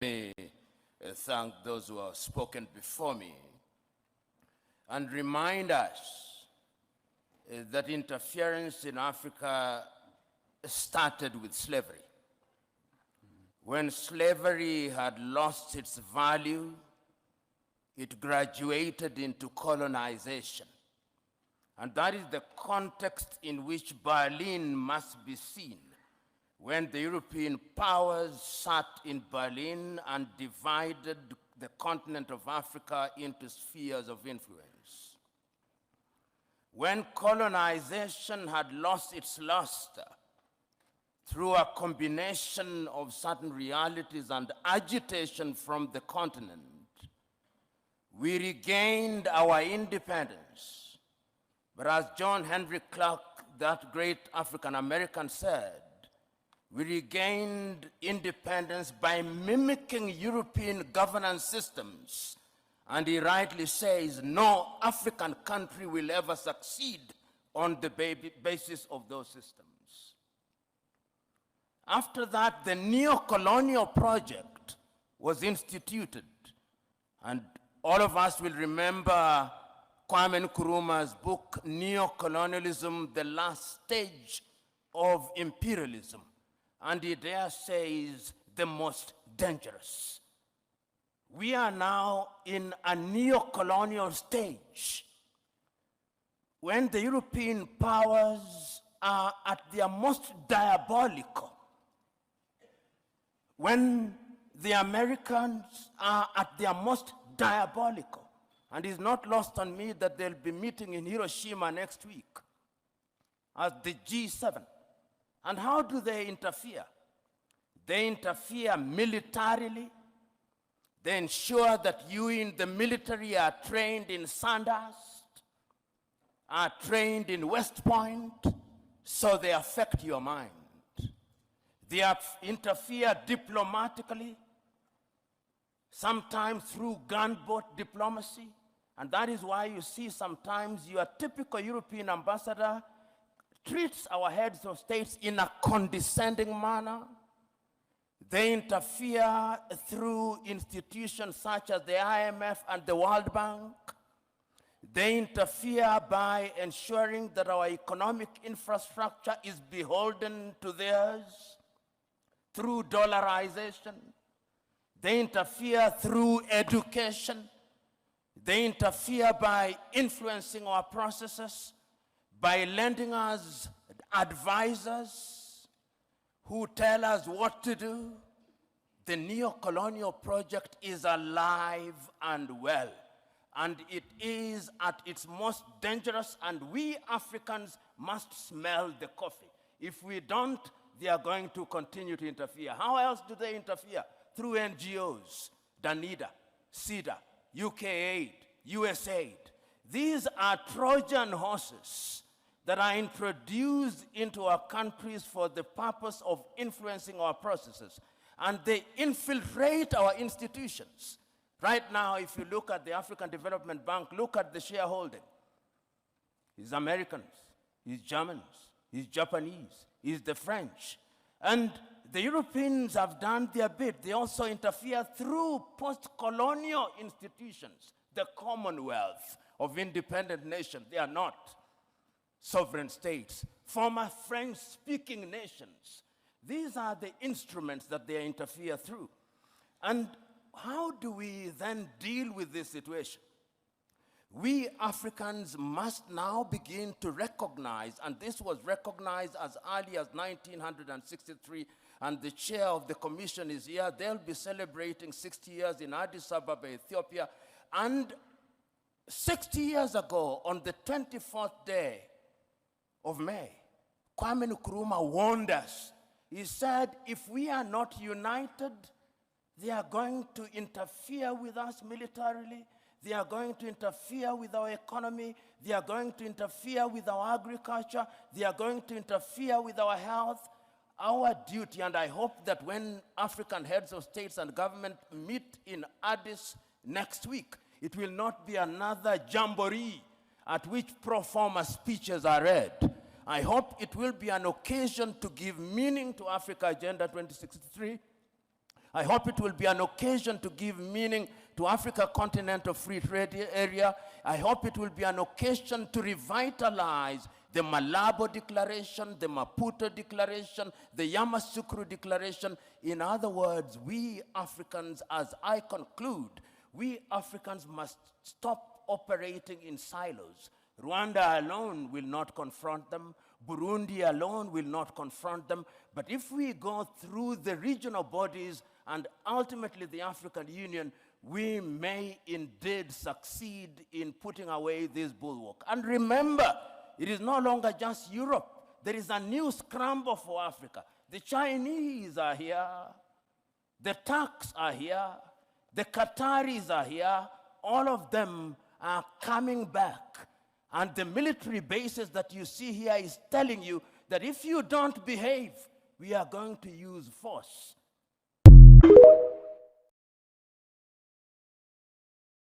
me thank those who have spoken before me and remind us that interference in Africa started with slavery. When slavery had lost its value, it graduated into colonization. And that is the context in which Berlin must be seen, when the European powers sat in Berlin and divided the continent of Africa into spheres of influence. When colonization had lost its luster through a combination of certain realities and agitation from the continent, we regained our independence. But as John Henry Clark, that great African-American, said, we regained independence by mimicking European governance systems. And he rightly says, no African country will ever succeed on the basis of those systems. After that, the neo-colonial project was instituted. And all of us will remember Kwame Nkrumah's book, Neo-Colonialism, the Last Stage of Imperialism. And he there says the most dangerous. We are now in a neo-colonial stage when the European powers are at their most diabolical, when the Americans are at their most diabolical. And it's not lost on me that they'll be meeting in Hiroshima next week as the G7. And how do they interfere? They interfere militarily. They ensure that you in the military are trained in Sandhurst, are trained in West Point, so they affect your mind. They interfere diplomatically, sometimes through gunboat diplomacy. And that is why you see sometimes your typical European ambassador treats our heads of states in a condescending manner. They interfere through institutions such as the IMF and the World Bank. They interfere by ensuring that our economic infrastructure is beholden to theirs through dollarization. They interfere through education. They interfere by influencing our processes, by lending us advisors who tell us what to do. The neo-colonial project is alive and well, and it is at its most dangerous, and we Africans must smell the coffee. If we don't, they are going to continue to interfere. How else do they interfere? Through NGOs, Danida, CEDA, UK Aid, USAID. These are Trojan horses that are introduced into our countries for the purpose of influencing our processes. And they infiltrate our institutions. Right now, if you look at the African Development Bank, look at the shareholding. It's Americans, it's Germans, it's Japanese, it's the French. And the Europeans have done their bit. They also interfere through post-colonial institutions, the Commonwealth of independent nations. They are not sovereign states, former French-speaking nations. These are the instruments that they interfere through. And how do we then deal with this situation? We Africans must now begin to recognize, and this was recognized as early as 1963, and the chair of the commission is here. They'll be celebrating 60 years in Addis Ababa, Ethiopia. And 60 years ago, on the 24th day of May, Kwame Nkrumah warned us. He said, if we are not united, they are going to interfere with us militarily. They are going to interfere with our economy. They are going to interfere with our agriculture. They are going to interfere with our health. Our duty, and I hope that when African heads of states and government meet in Addis next week, it will not be another jamboree at which pro forma speeches are read. I hope it will be an occasion to give meaning to Africa Agenda 2063, I hope it will be an occasion to give meaning to Africa Continental Free Trade Area. I hope it will be an occasion to revitalize the Malabo Declaration, the Maputo Declaration, the Yamoussoukro Declaration. In other words, we Africans, as I conclude, we Africans must stop operating in silos. Rwanda alone will not confront them. Burundi alone will not confront them. But if we go through the regional bodies and ultimately the African Union, we may indeed succeed in putting away this bulwark. And remember, it is no longer just Europe. There is a new scramble for Africa. The Chinese are here. The Turks are here. The Qataris are here. All of them are coming back. And the military bases that you see here is telling you that if you don't behave, we are going to use force.